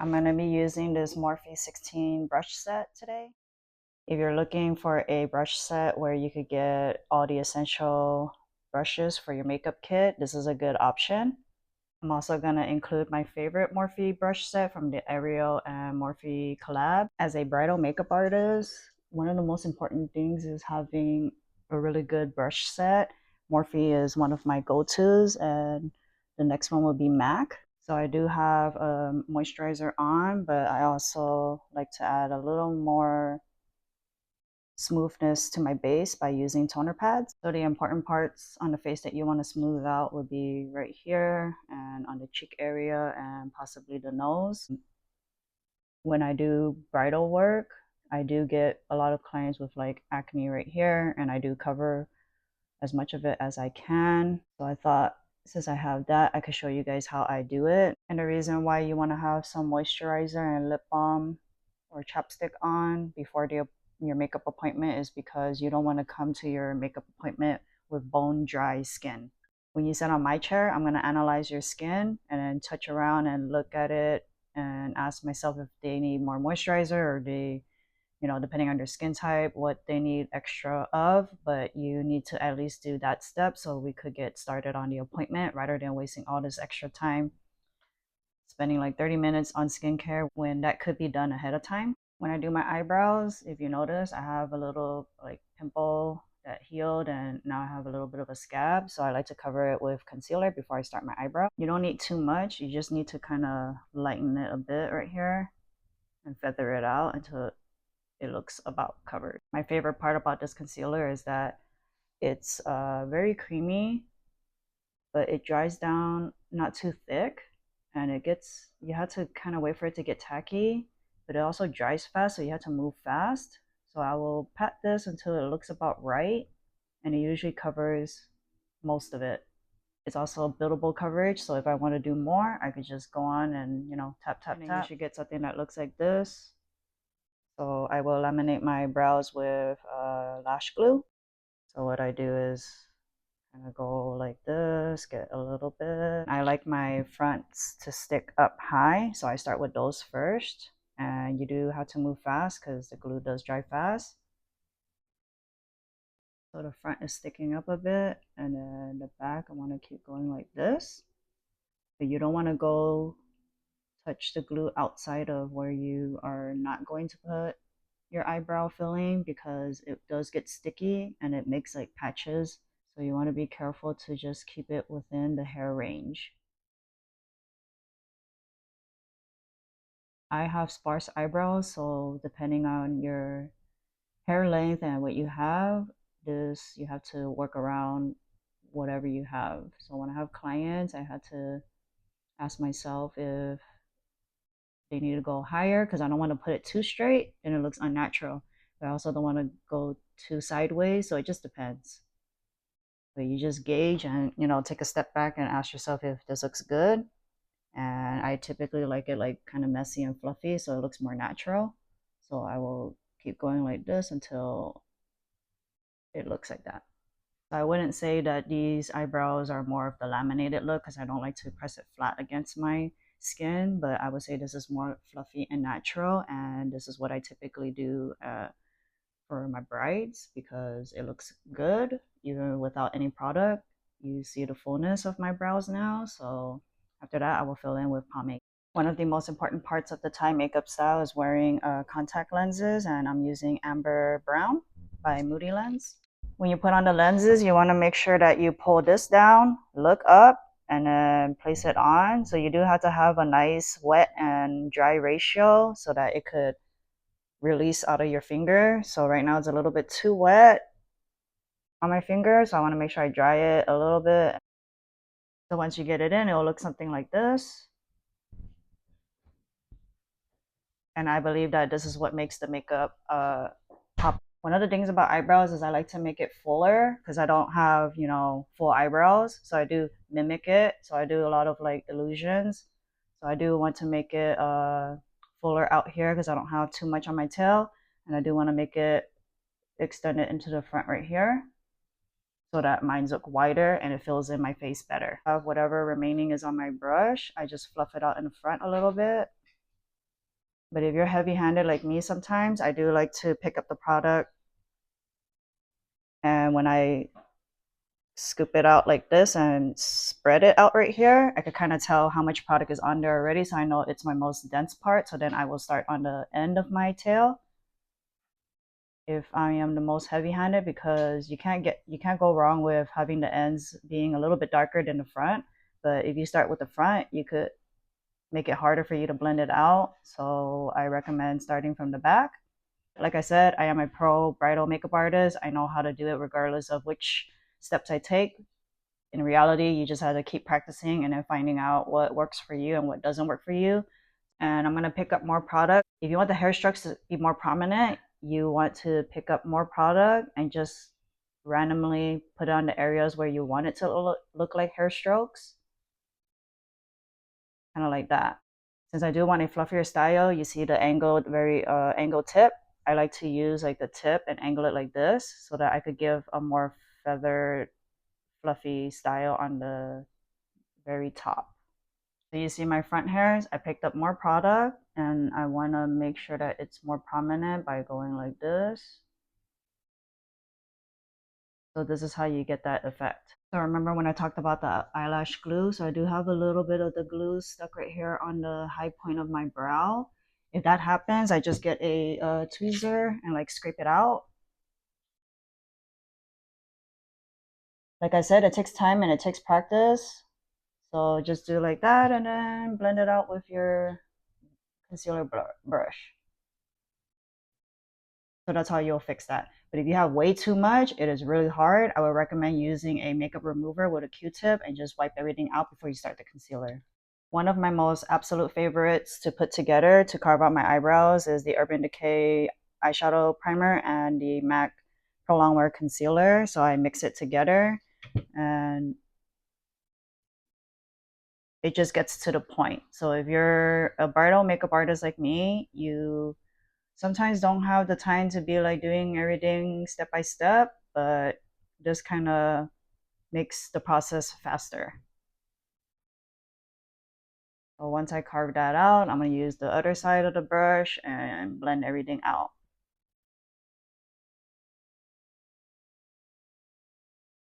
I'm going to be using this Morphe 16 brush set today. If you're looking for a brush set where you could get all the essential brushes for your makeup kit, this is a good option. I'm also going to include my favorite Morphe brush set from the Ariel and Morphe collab. As a bridal makeup artist, one of the most important things is having a really good brush set. Morphe is one of my go-tos, and the next one will be MAC. So I do have a moisturizer on, but I also like to add a little more smoothness to my base by using toner pads. So the important parts on the face that you want to smooth out would be right here and on the cheek area and possibly the nose. When I do bridal work, I do get a lot of clients with like acne right here, and I do cover as much of it as I can. So I thought since I have that, I could show you guys how I do it. And the reason why you want to have some moisturizer and lip balm or chapstick on before your makeup appointment is because you don't want to come to your makeup appointment with bone dry skin. When you sit on my chair, I'm going to analyze your skin and then touch around and look at it and ask myself if they need more moisturizer or they, depending on their skin type, what they need extra of. But you need to at least do that step so we could get started on the appointment rather than wasting all this extra time spending like 30 minutes on skincare when that could be done ahead of time. When I do my eyebrows, if you notice, I have a little like pimple that healed and now I have a little bit of a scab. So I like to cover it with concealer before I start my eyebrow. You don't need too much. You just need to kind of lighten it a bit right here and feather it out until it looks about covered. My favorite part about this concealer is that it's very creamy, but it dries down not too thick, and you have to kind of wait for it to get tacky, but it also dries fast, so you have to move fast. So I will pat this until it looks about right, and it usually covers most of it. It's also buildable coverage, so if I want to do more, I could just go on and tap tap tap. You should get something that looks like this. So I will laminate my brows with lash glue. So what I do is kind of go like this, get a little bit. I like my fronts to stick up high, so I start with those first. And you do have to move fast because the glue does dry fast. So the front is sticking up a bit, and then the back, I want to keep going like this. But you don't want to go touch the glue outside of where you are not going to put your eyebrow filling because it does get sticky and it makes like patches. So you want to be careful to just keep it within the hair range. I have sparse eyebrows, so depending on your hair length and what you have, you have to work around whatever you have. So when I have clients, I had to ask myself if they need to go higher because I don't want to put it too straight and it looks unnatural. But I also don't want to go too sideways, so it just depends. But you just gauge and take a step back and ask yourself if this looks good. And I typically like it like kind of messy and fluffy so it looks more natural. So I will keep going like this until it looks like that. So I wouldn't say that these eyebrows are more of the laminated look because I don't like to press it flat against my skin, but I would say this is more fluffy and natural, and this is what I typically do for my brides because it looks good even without any product. You see the fullness of my brows now, so after that I will fill in with pomade. One of the most important parts of the Thai makeup style is wearing contact lenses, and I'm using Amber Brown by Moody Lens. When you put on the lenses, you want to make sure that you pull this down, look up, and then place it on. So you do have to have a nice wet and dry ratio so that it could release out of your finger. So right now it's a little bit too wet on my finger, so I want to make sure I dry it a little bit. So once you get it in, it will look something like this. And I believe that this is what makes the makeup pop. One of the things about eyebrows is I like to make it fuller because I don't have, full eyebrows. So I do mimic it. So I do a lot of like illusions. So I do want to make it fuller out here because I don't have too much on my tail. And I do want to make it extend it into the front right here so that mine look wider and it fills in my face better. Whatever remaining is on my brush, I just fluff it out in the front a little bit. But if you're heavy-handed like me sometimes, I do like to pick up the product, and when I scoop it out like this and spread it out right here, I could kind of tell how much product is on there already, so I know it's my most dense part. So then I will start on the end of my tail if I am the most heavy-handed, because you can't go wrong with having the ends being a little bit darker than the front. But if you start with the front, you could make it harder for you to blend it out. So I recommend starting from the back. Like I said, I am a pro bridal makeup artist. I know how to do it regardless of which steps I take. In reality, you just have to keep practicing and then finding out what works for you and what doesn't work for you. And I'm going to pick up more product. If you want the hair strokes to be more prominent, you want to pick up more product and just randomly put it on the areas where you want it to look like hair strokes, kind of like that. Since I do want a fluffier style, you see the angled, very angled tip. I like to use like the tip and angle it like this so that I could give a more feathered, fluffy style on the very top. So you see my front hairs, I picked up more product and I want to make sure that it's more prominent by going like this. So this is how you get that effect. So remember when I talked about the eyelash glue? So I do have a little bit of the glue stuck right here on the high point of my brow. If that happens, I just get a tweezer and like scrape it out. Like I said, it takes time and it takes practice. So just do like that and then blend it out with your concealer brush. So that's how you'll fix that. But if you have way too much, it is really hard. I would recommend using a makeup remover with a Q-tip and just wipe everything out before you start the concealer. One of my most absolute favorites to put together to carve out my eyebrows is the Urban Decay eyeshadow primer and the MAC Pro Longwear concealer. So I mix it together and it just gets to the point. So if you're a bridal makeup artist like me, you sometimes don't have the time to be like doing everything step by step, but this kind of makes the process faster. So once I carve that out, I'm going to use the other side of the brush and blend everything out.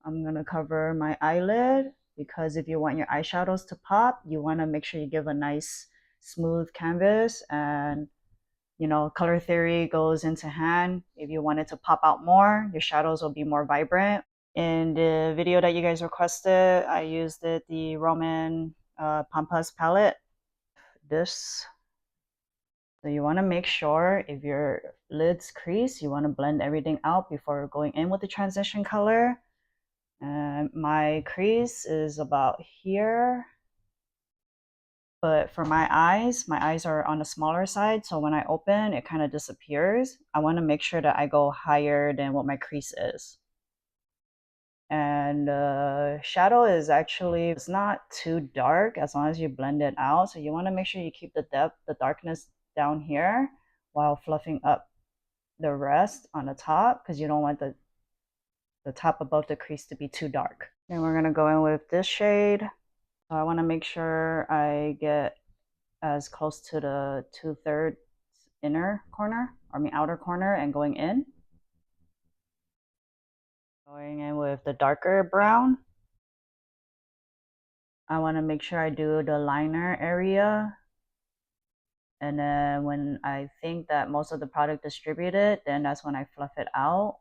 I'm going to cover my eyelid because if you want your eyeshadows to pop, you want to make sure you give a nice smooth canvas, and you know, color theory goes into hand. If you want it to pop out more, your shadows will be more vibrant. In the video that you guys requested, I used the Roman Pampas palette. This. So you want to make sure if your lids crease, you want to blend everything out before going in with the transition color. And my crease is about here. But for my eyes are on the smaller side. So when I open, it kind of disappears. I want to make sure that I go higher than what my crease is. And shadow is actually, it's not too dark as long as you blend it out. So you want to make sure you keep the depth, the darkness down here while fluffing up the rest on the top, because you don't want the top above the crease to be too dark. Then we're going to go in with this shade. So I want to make sure I get as close to the 2/3 inner corner, I mean outer corner, and going in. Going in with the darker brown. I want to make sure I do the liner area. And then when I think that most of the product distributed, then that's when I fluff it out.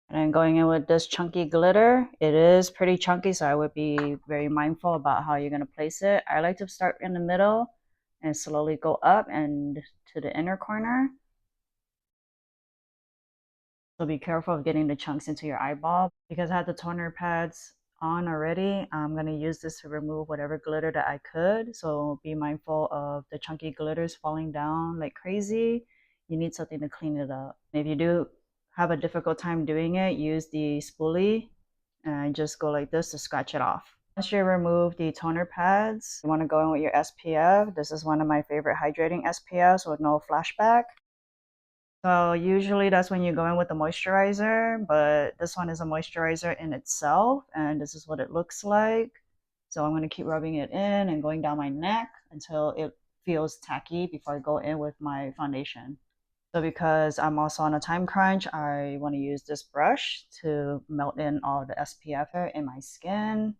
And then going in with this chunky glitter. It is pretty chunky, so I would be very mindful about how you're going to place it. I like to start in the middle and slowly go up and to the inner corner. So be careful of getting the chunks into your eyeball. Because I had the toner pads on already, I'm going to use this to remove whatever glitter that I could. So be mindful of the chunky glitters falling down like crazy. You need something to clean it up. If you do have a difficult time doing it, use the spoolie and just go like this to scratch it off. Once you remove the toner pads, you want to go in with your SPF. This is one of my favorite hydrating SPFs with no flashback. So usually that's when you go in with the moisturizer, but this one is a moisturizer in itself, and this is what it looks like. So I'm going to keep rubbing it in and going down my neck until it feels tacky before I go in with my foundation. So because I'm also on a time crunch, I want to use this brush to melt in all the SPF in my skin.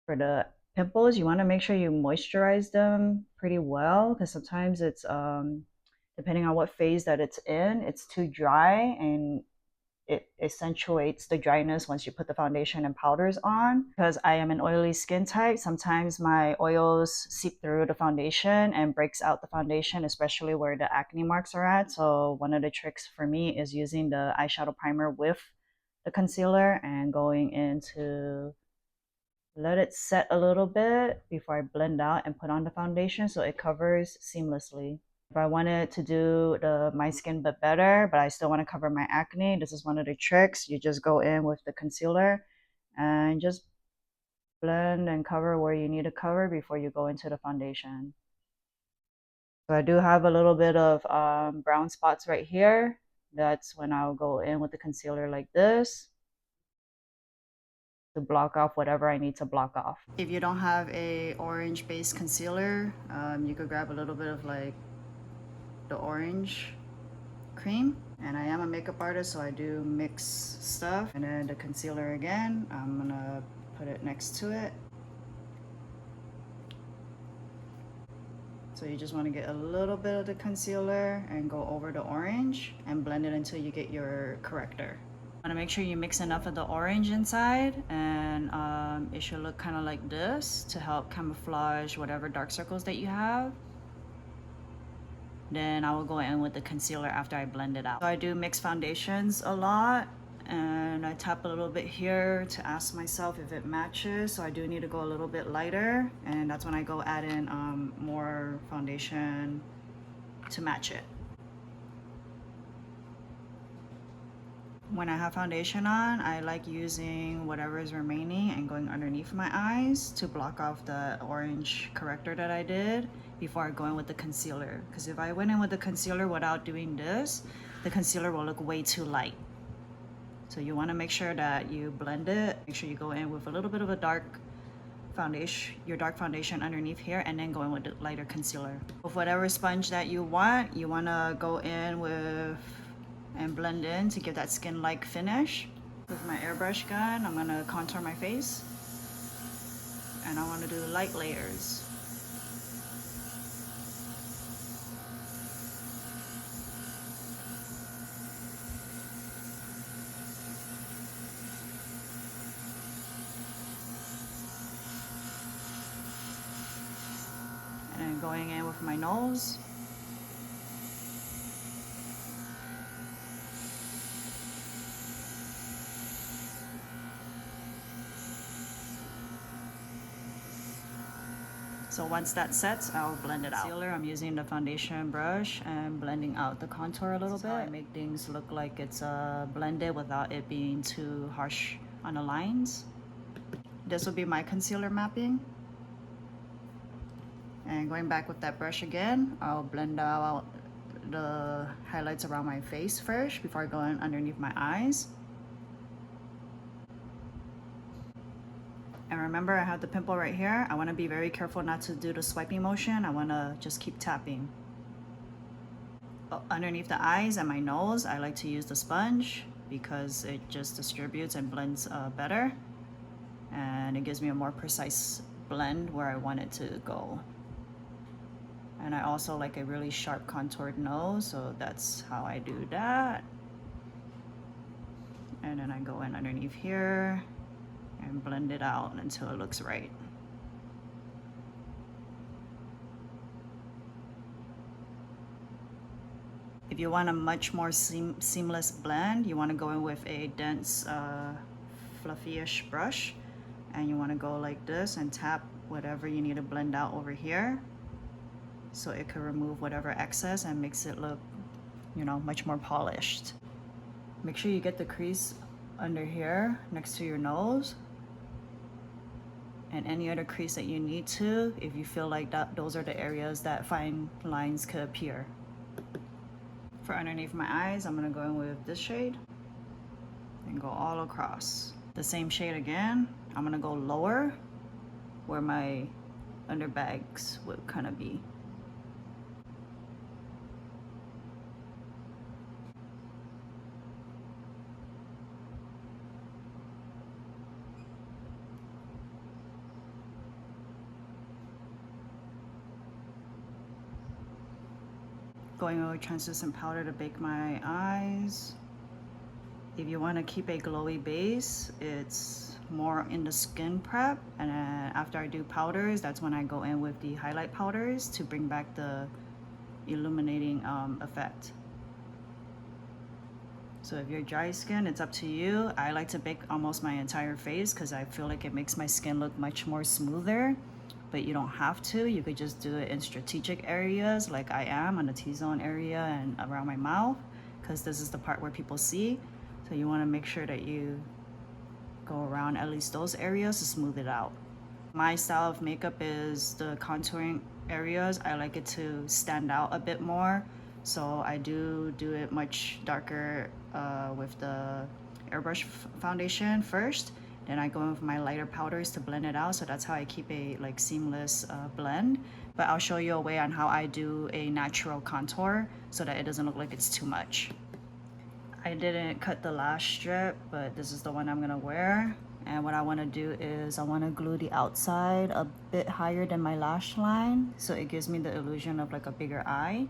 For the pimples, you want to make sure you moisturize them pretty well, because sometimes it's depending on what phase that it's in, it's too dry and it accentuates the dryness once you put the foundation and powders on. Because I am an oily skin type, sometimes my oils seep through the foundation and breaks out the foundation, especially where the acne marks are at. So one of the tricks for me is using the eyeshadow primer with the concealer and going into let it set a little bit before I blend out and put on the foundation so it covers seamlessly. If I wanted to do my skin but better, but I still want to cover my acne, this is one of the tricks. You just go in with the concealer and just blend and cover where you need to cover before you go into the foundation. So I do have a little bit of brown spots right here. That's when I'll go in with the concealer like this to block off whatever I need to block off. If you don't have a orange based concealer, you could grab a little bit of like the orange cream. And I am a makeup artist, so I do mix stuff. And then the concealer again, I'm gonna put it next to it. So you just want to get a little bit of the concealer and go over the orange and blend it until you get your corrector. Want to make sure you mix enough of the orange inside, and it should look kind of like this to help camouflage whatever dark circles that you have. Then I will go in with the concealer after I blend it out. So I do mix foundations a lot, and I tap a little bit here to ask myself if it matches. So I do need to go a little bit lighter, and that's when I go add in more foundation to match it. When I have foundation on, I like using whatever is remaining and going underneath my eyes to block off the orange corrector that I did before I go in with the concealer. Because if I went in with the concealer without doing this, the concealer will look way too light. So you want to make sure that you blend it. Make sure you go in with a little bit of a dark foundation, your dark foundation underneath here, and then go in with the lighter concealer. With whatever sponge that you want to go in with and blend in to give that skin-like finish. With my airbrush gun, I'm gonna contour my face, and I want to do light layers. And then going in with my nose. So once that sets, I'll blend it out. Concealer, I'm using the foundation brush and blending out the contour a little bit. I make things look like it's blended without it being too harsh on the lines. This will be my concealer mapping. And going back with that brush again, I'll blend out the highlights around my face first before I go in underneath my eyes. And remember, I have the pimple right here. I want to be very careful not to do the swiping motion. I want to just keep tapping. Underneath the eyes and my nose, I like to use the sponge because it just distributes and blends better. And it gives me a more precise blend where I want it to go. And I also like a really sharp contoured nose, so that's how I do that. And then I go in underneath here and blend it out until it looks right. If you want a much more seamless blend, you want to go in with a dense, fluffy-ish brush, and you want to go like this and tap whatever you need to blend out over here, so it can remove whatever excess and makes it look, you know, much more polished. Make sure you get the crease under here next to your nose, and any other crease that you need to, if you feel like that those are the areas that fine lines could appear. For underneath my eyes, I'm gonna go in with this shade and go all across. The same shade again, I'm gonna go lower where my underbags would kind of be. Going over translucent powder to bake my eyes. If you want to keep a glowy base, it's more in the skin prep, and then after I do powders, that's when I go in with the highlight powders to bring back the illuminating effect. So if you're dry skin, it's up to you. I like to bake almost my entire face because I feel like it makes my skin look much more smoother, but you don't have to. You could just do it in strategic areas like I am on the T-zone area and around my mouth, because this is the part where people see. So you want to make sure that you go around at least those areas to smooth it out. My style of makeup is the contouring areas. I like it to stand out a bit more. So I do it much darker with the airbrush foundation first. Then I go in with my lighter powders to blend it out. So that's how I keep a like seamless blend. But I'll show you a way on how I do a natural contour so that it doesn't look like it's too much. I didn't cut the lash strip, but this is the one I'm gonna wear. And what I want to do is I want to glue the outside a bit higher than my lash line, so it gives me the illusion of like a bigger eye.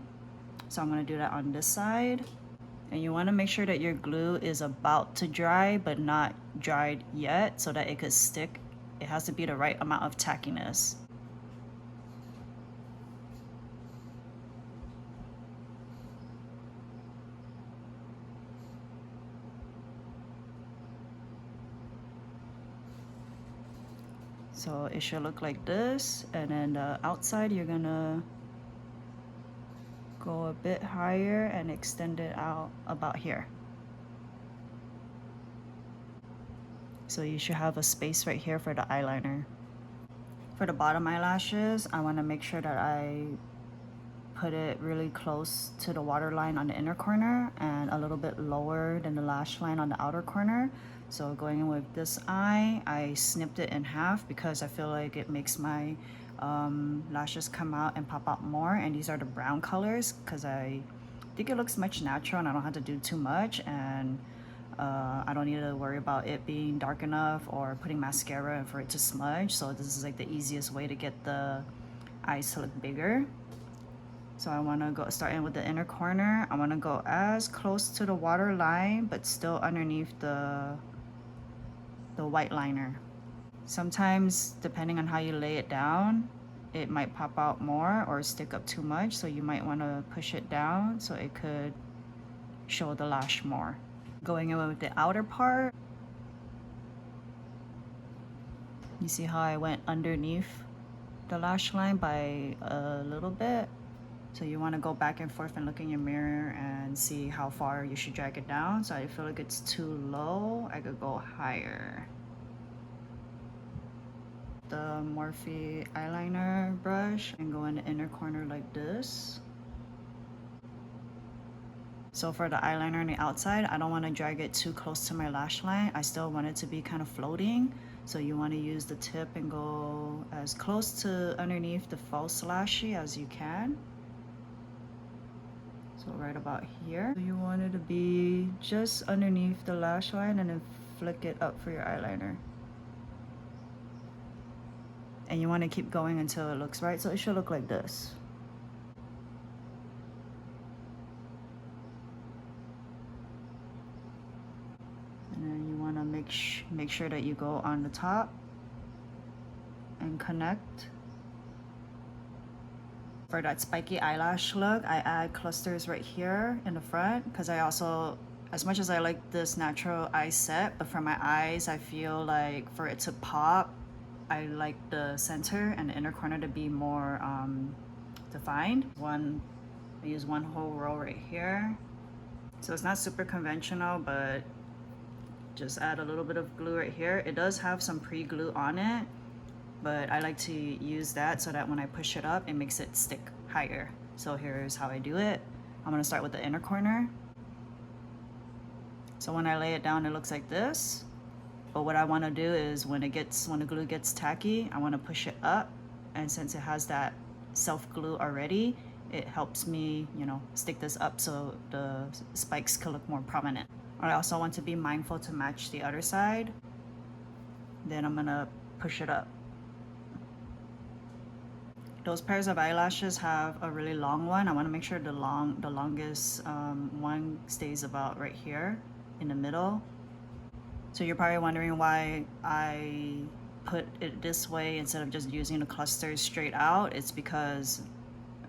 So I'm going to do that on this side. And you want to make sure that your glue is about to dry but not dried yet so that it could stick. It has to be the right amount of tackiness. So it should look like this, and then the outside you're gonna go a bit higher and extend it out about here. So you should have a space right here for the eyeliner. For the bottom eyelashes, I want to make sure that I put it really close to the waterline on the inner corner and a little bit lower than the lash line on the outer corner. So going in with this eye, I snipped it in half because I feel like it makes my lashes come out and pop out more. And these are the brown colors because I think it looks much natural and I don't have to do too much, and I don't need to worry about it being dark enough or putting mascara and for it to smudge. So this is like the easiest way to get the eyes to look bigger. So I want to go start in with the inner corner. I want to go as close to the water line but still underneath the white liner. Sometimes depending on how you lay it down, it might pop out more or stick up too much, so you might want to push it down so it could show the lash more. Going in with the outer part, you see how I went underneath the lash line by a little bit. So you want to go back and forth and look in your mirror and see how far you should drag it down. So I feel like it's too low, I could go higher. The Morphe eyeliner brush and go in the inner corner like this. So for the eyeliner on the outside, I don't want to drag it too close to my lash line. I still want it to be kind of floating. So you want to use the tip and go as close to underneath the false lashy as you can. So right about here. So you want it to be just underneath the lash line and then flick it up for your eyeliner. And you want to keep going until it looks right. So it should look like this. And then you want to make sure that you go on the top and connect. For that spiky eyelash look, I add clusters right here in the front because I also, as much as I like this natural eye set, but for my eyes, I feel like for it to pop, I like the center and the inner corner to be more defined. I use one whole row right here. So it's not super conventional, but just add a little bit of glue right here. It does have some pre-glue on it, but I like to use that so that when I push it up, it makes it stick higher. So here's how I do it. I'm gonna start with the inner corner. So when I lay it down, it looks like this. But what I want to do is when the glue gets tacky, I want to push it up, and since it has that self glue already, it helps me, you know, stick this up so the spikes could look more prominent. I also want to be mindful to match the other side. Then I'm gonna push it up. Those pairs of eyelashes have a really long one. I want to make sure the longest one stays about right here in the middle. So you're probably wondering why I put it this way instead of just using the clusters straight out. It's because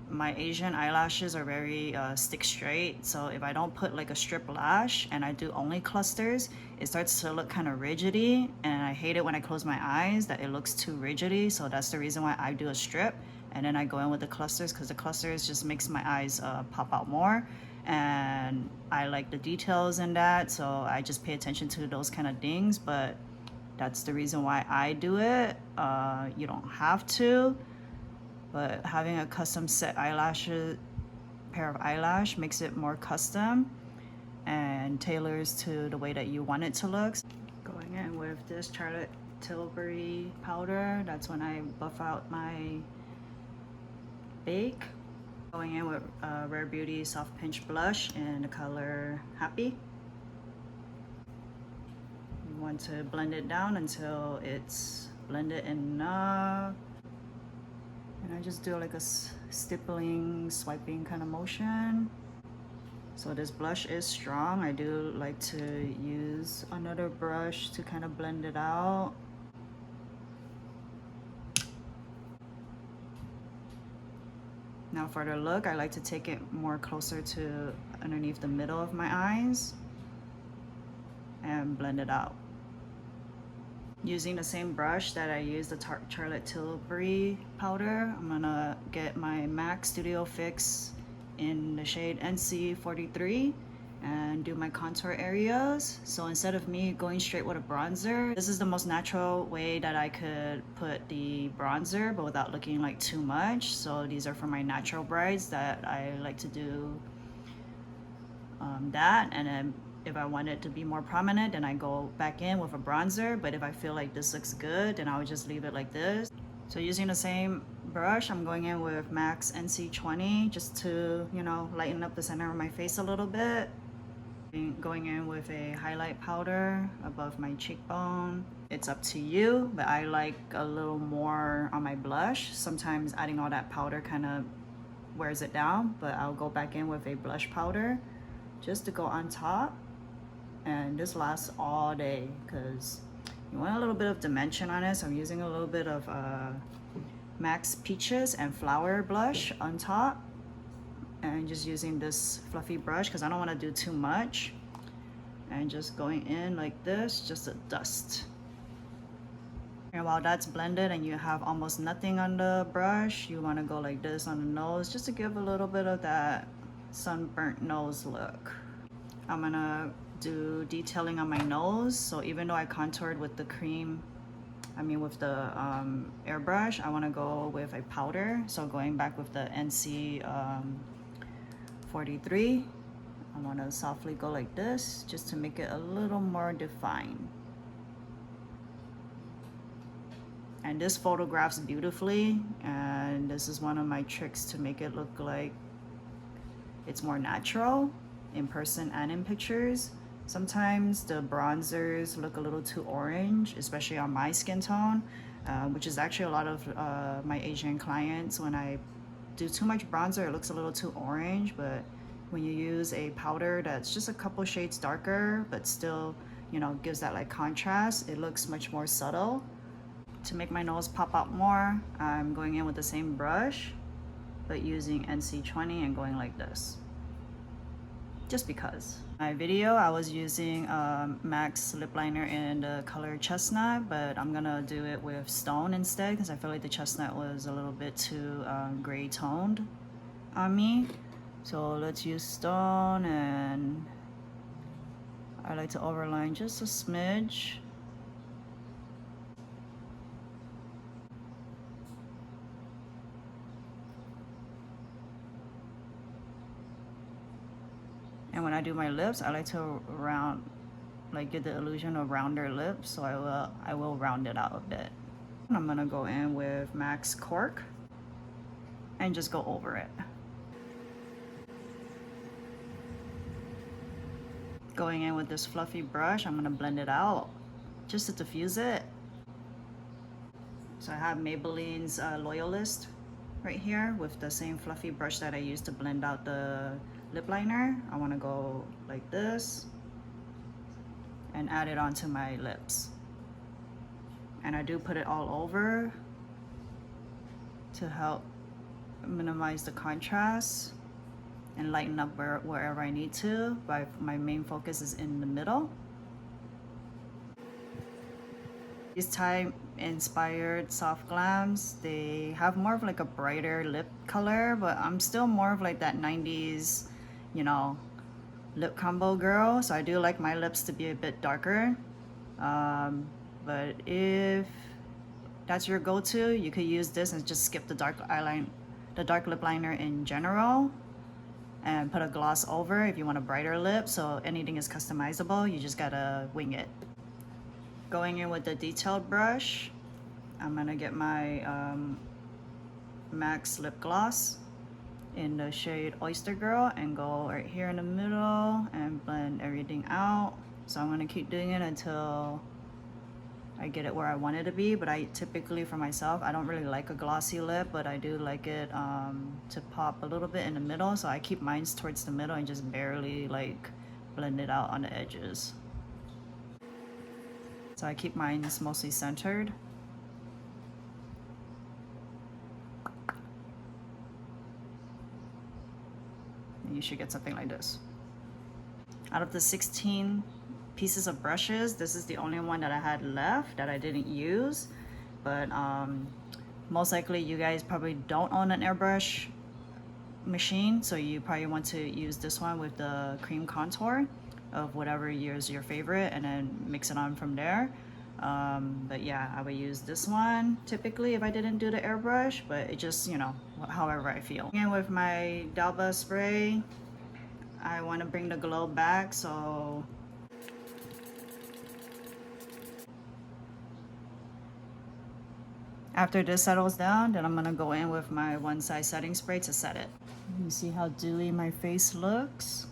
my Asian eyelashes are very stick straight. So if I don't put like a strip lash and I do only clusters, it starts to look kind of rigidy, and I hate it when I close my eyes that it looks too rigidy. So that's the reason why I do a strip and then I go in with the clusters, because the clusters just makes my eyes pop out more, and I like the details in that, so I just pay attention to those kind of things. But that's the reason why I do it. You don't have to, but having a custom set pair of eyelash makes it more custom and tailors to the way that you want it to look. Going in with this Charlotte Tilbury powder, that's when I buff out my bake. Going in with Rare Beauty Soft Pinch Blush in the color Happy. You want to blend it down until it's blended enough. And I just do like a stippling, swiping kind of motion. So this blush is strong. I do like to use another brush to kind of blend it out. Now for the look, I like to take it more closer to underneath the middle of my eyes and blend it out. Using the same brush that I used the Charlotte Tilbury powder, I'm gonna get my MAC Studio Fix in the shade NC43 and do my contour areas. So instead of me going straight with a bronzer, this is the most natural way that I could put the bronzer but without looking like too much. So these are for my natural brides that I like to do that, and then if I want it to be more prominent, then I go back in with a bronzer. But if I feel like this looks good, then I would just leave it like this. So using the same brush, I'm going in with MAC's NC20 just to, you know, lighten up the center of my face a little bit. Going in with a highlight powder above my cheekbone. It's up to you, but I like a little more on my blush. Sometimes adding all that powder kind of wears it down, but I'll go back in with a blush powder just to go on top. And this lasts all day because you want a little bit of dimension on it. So I'm using a little bit of MAC's Peaches and Flower blush on top, and just using this fluffy brush because I don't want to do too much, and just going in like this, just a dust. And while that's blended and you have almost nothing on the brush, you want to go like this on the nose just to give a little bit of that sunburnt nose look. I'm gonna do detailing on my nose. So even though I contoured with the cream, with the airbrush, I want to go with a powder. So going back with the NC 43, I want to softly go like this just to make it a little more defined. And this photographs beautifully, and this is one of my tricks to make it look like it's more natural in person and in pictures. Sometimes the bronzers look a little too orange, especially on my skin tone, which is actually a lot of my Asian clients. When I do too much bronzer, it looks a little too orange, but when you use a powder that's just a couple shades darker but still, you know, gives that like contrast, it looks much more subtle. To make my nose pop out more, I'm going in with the same brush but using NC20 and going like this, just because. My video, I was using MAC's lip liner in the color Chestnut, but I'm gonna do it with Stone instead because I feel like the Chestnut was a little bit too gray toned on me. So let's use Stone, and I like to overline just a smidge. And when I do my lips, I like to like get the illusion of rounder lips, so I will round it out a bit. And I'm gonna go in with MAC's Cork and just go over it. Going in with this fluffy brush, I'm gonna blend it out just to diffuse it. So I have Maybelline's Loyalist right here with the same fluffy brush that I used to blend out the lip liner. I want to go like this and add it onto my lips. And I do put it all over to help minimize the contrast and lighten up wherever I need to, but my main focus is in the middle. These Thai inspired soft glams, they have more of like a brighter lip color, but I'm still more of like that 90s, you know, lip combo girl, so I do like my lips to be a bit darker. But if that's your go-to, you could use this and just skip the dark lip liner in general and put a gloss over if you want a brighter lip. So anything is customizable, you just gotta wing it. Going in with the detailed brush, I'm gonna get my MAC's lip gloss in the shade Oyster Girl and go right here in the middle and blend everything out. So I'm gonna keep doing it until I get it where I want it to be. But I typically, for myself, I don't really like a glossy lip, but I do like it to pop a little bit in the middle. So I keep mine towards the middle and just barely like blend it out on the edges. So I keep mine mostly centered. And you should get something like this. Out of the 16 pieces of brushes, this is the only one that I had left that I didn't use. But most likely you guys probably don't own an airbrush machine, so you probably want to use this one with the cream contour of whatever is your favorite and then mix it on from there. But yeah, I would use this one typically if I didn't do the airbrush, but it just, you know, however I feel. And with my Dalba spray, I want to bring the glow back, so after this settles down, then I'm gonna go in with my one size setting spray to set it. You see how dewy my face looks?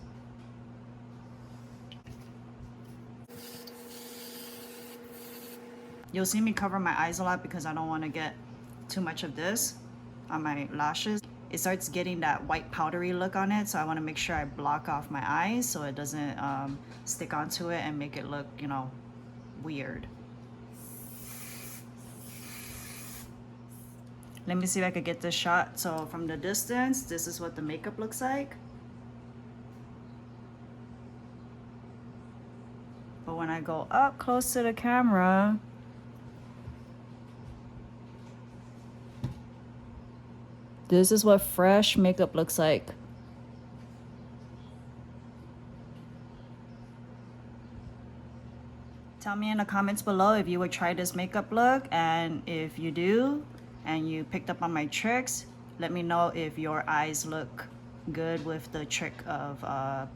You'll see me cover my eyes a lot because I don't want to get too much of this on my lashes. It starts getting that white powdery look on it, so I want to make sure I block off my eyes so it doesn't stick onto it and make it look, you know, weird. Let me see if I could get this shot. So from the distance, this is what the makeup looks like. But when I go up close to the camera, this is what fresh makeup looks like. Tell me in the comments below if you would try this makeup look, and if you do and you picked up on my tricks, let me know if your eyes look good with the trick of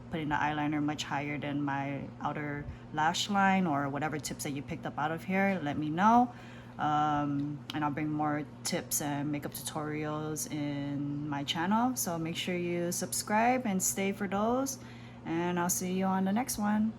putting the eyeliner much higher than my outer lash line, or whatever tips that you picked up out of here. Let me know. And I'll bring more tips and makeup tutorials in my channel, so make sure you subscribe and stay for those, and I'll see you on the next one.